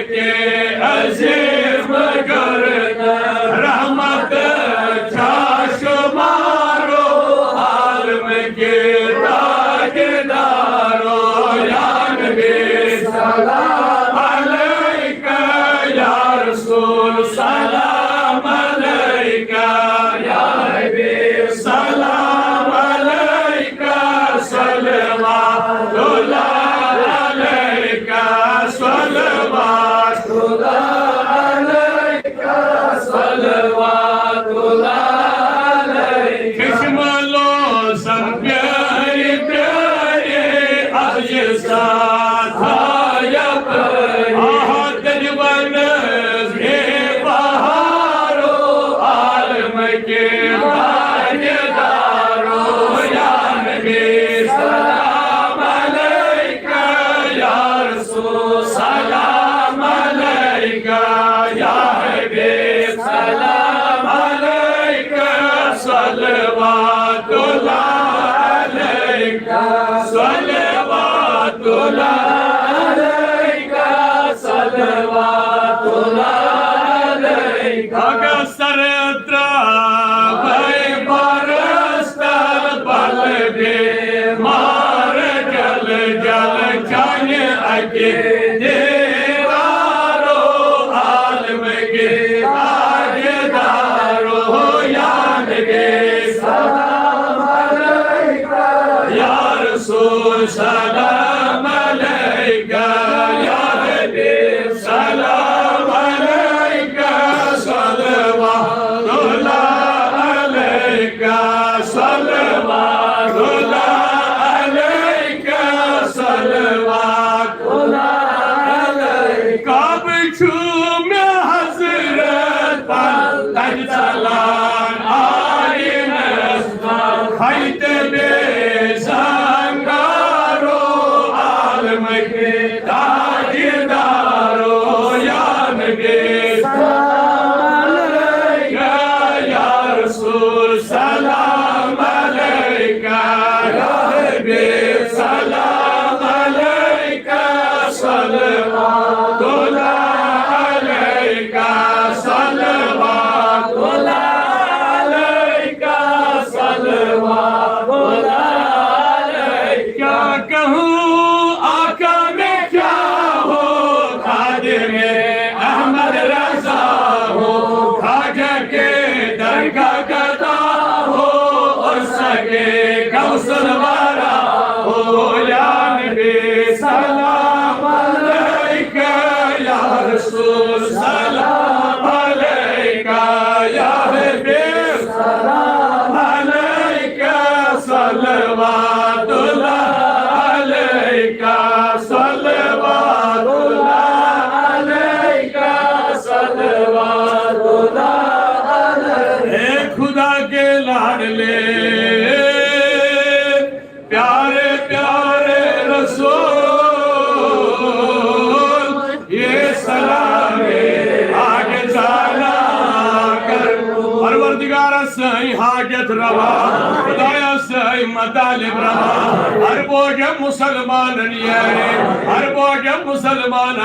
के अजीम करना रहमत शुमारो आलम के ताजदारो या नबी सलाम अलैका या रसूल सलाम अलैका या हबीब सलाम अलैका सलवातुल्लाह अलैका सलवातुल्लाह अलैका सलवातुल्लाह अलैका किस्मलो सब प्यारे प्यारे आज साथ आया आहत जवान ये बहारो आलम के ताजदारो या नबी सलाम अलैका या रसूल सलाम अलैका या हबीब सलाम अलैका सलवातुल्लाह अलैका सलवातुल्लाह अलैका सलवातुल्लाह अलैका अगसर भाई बरस्तर बल दे मार जल जल जान अगे देवारो आलम के ताजदारो या नबी सलाम अलैका या रसूल सलाम अलैका या हबीब सलाम अलैका सलवातुल्लाह अलैका सलवातुल्लाह अलैका सलवातुल्लाह अलैका बिछू में हजरत पर सलाम आइन खैत बेसंगारो आलम के ताजदारो या नबी सलाम अलैका या रसूल सलाम अलैका या हबीब सलाम अलैका सलवातुल्लाह अलैका सलवातुल्लाह अलैका सलवातुल्लाह अलैका कहूँ आका में क्या हो खादिम अहमद रज़ा हो खाजा के दरगाह गदा हो और सगे कौसर वाला हो या नबी सलाम अलैका या रसूल सलाम अलैका या हबीब सलाम अलैका सलवातुल्लाह अलैका सलवातुल्लाह अलैका सलवातुल्लाह अलैका खुदा के लाडले प्यारे प्यारे रसूल ये सलाम आगे जाना कर परवरदिगार सही हाजत रवा खुदाया सही मतालिब रवा हर बोझ मुसलमान हर बोझ मुसलमान